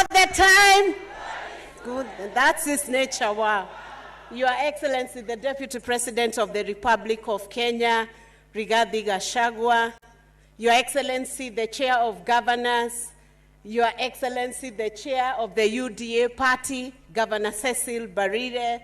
the time? Good. That's his nature. Wow. Your Excellency, the Deputy President of the Republic of Kenya, Rigathi Gachagua, Your Excellency, the Chair of Governors, Your Excellency, the Chair of the UDA Party, Governor Cecil Barire,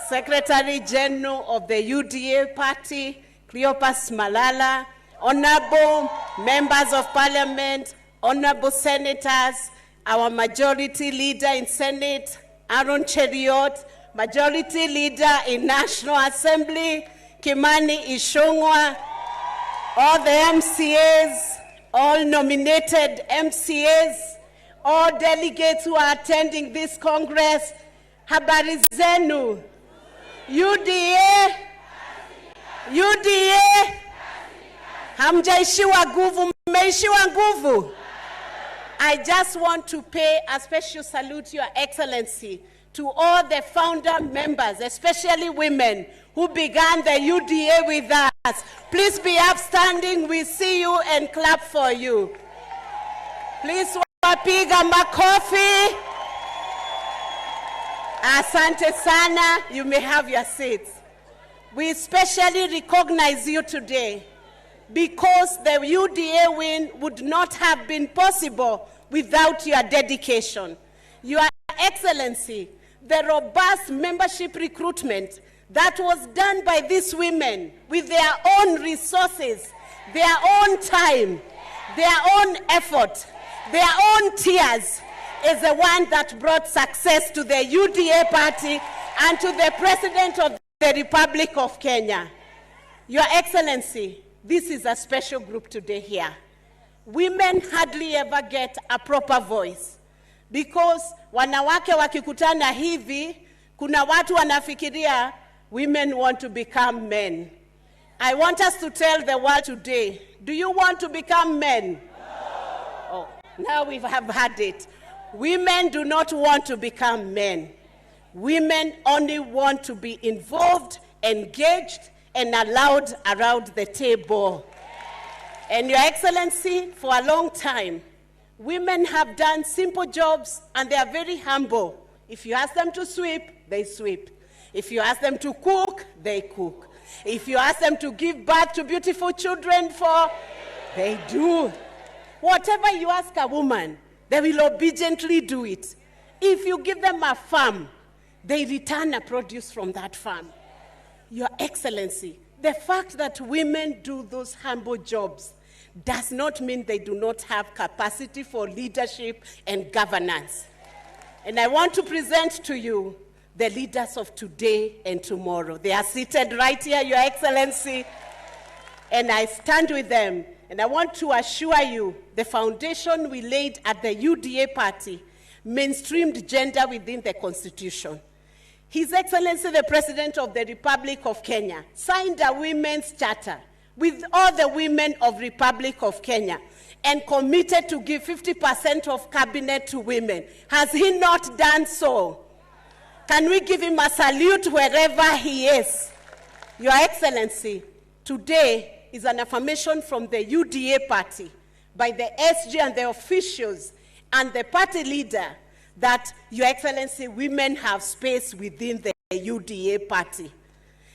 Secretary General of the UDA Party, Cleopas Malala, Honorable Members of Parliament, Honorable Senators, our Majority Leader in Senate, Aaron Cheriot, Majority Leader in National Assembly, Kimani Ichung'wah, all the MCAs, all nominated MCAs, all delegates who are attending this Congress, habari zenu, UDA, hamjaishiwa nguvu, mmeishiwa nguvu. I just want to pay a special salute, Your Excellency, to all the founder members, especially women, who began the UDA with us. Please be upstanding. We see you and clap for you. Please wapiga makofi. Asante sana. You may have your seats. We especially recognize you today because the UDA win would not have been possible without your dedication. Your Excellency, the robust membership recruitment that was done by these women with their own resources, their own time, their own effort, their own tears, is the one that brought success to the UDA party and to the President of the Republic of Kenya. Your Excellency, this is a special group today here. Women hardly ever get a proper voice because wanawake wakikutana hivi, kuna watu wanafikiria women want to become men. I want us to tell the world today, do you want to become men? No. Oh, now we have had it. Women do not want to become men. Women only want to be involved, engaged, and allowed around the table. And Your Excellency, for a long time, women have done simple jobs and they are very humble. If you ask them to sweep, they sweep. If you ask them to cook, they cook. If you ask them to give birth to beautiful children they do. Whatever you ask a woman, they will obediently do it. If you give them a farm, they return a produce from that farm. Your Excellency, the fact that women do those humble jobs does not mean they do not have capacity for leadership and governance. And I want to present to you the leaders of today and tomorrow. They are seated right here, Your Excellency, and I stand with them. And I want to assure you, the foundation we laid at the UDA party mainstreamed gender within the Constitution. His Excellency, the President of the Republic of Kenya, signed a women's charter with all the women of Republic of Kenya and committed to give 50% of cabinet to women. Has he not done so? Can we give him a salute wherever he is? Your Excellency, today is an affirmation from the UDA party by the SG and the officials and the party leader that, Your Excellency, women have space within the UDA party.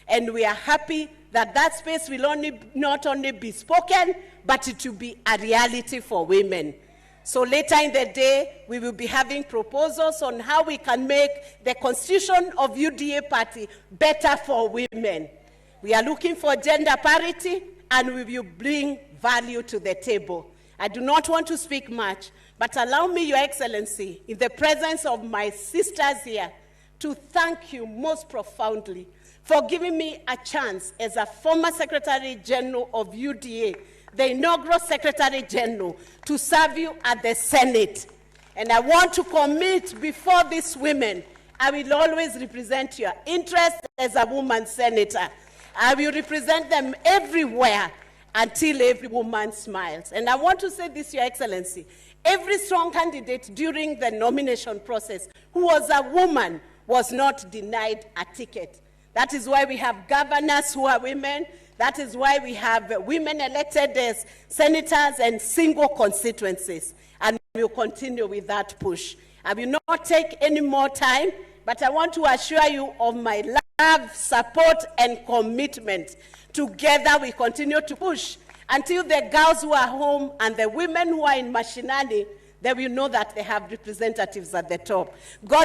And we are happy that that space will not only be spoken, but it will be a reality for women. So later in the day, we will be having proposals on how we can make the constitution of UDA party better for women. We are looking for gender parity, and we will bring value to the table. I do not want to speak much, but allow me, Your Excellency, in the presence of my sisters here, to thank you most profoundly for giving me a chance as a former Secretary General of UDA, the inaugural Secretary General, to serve you at the Senate. And I want to commit before these women, I will always represent your interests as a woman senator. I will represent them everywhere until every woman smiles. And I want to say this, Your Excellency, every strong candidate during the nomination process who was a woman was not denied a ticket. That is why we have governors who are women. That is why we have women elected as senators and single constituencies. And we'll continue with that push. I will not take any more time, but I want to assure you of my love, support, and commitment. Together we continue to push until the girls who are home and the women who are in mashinani, they will know that they have representatives at the top. God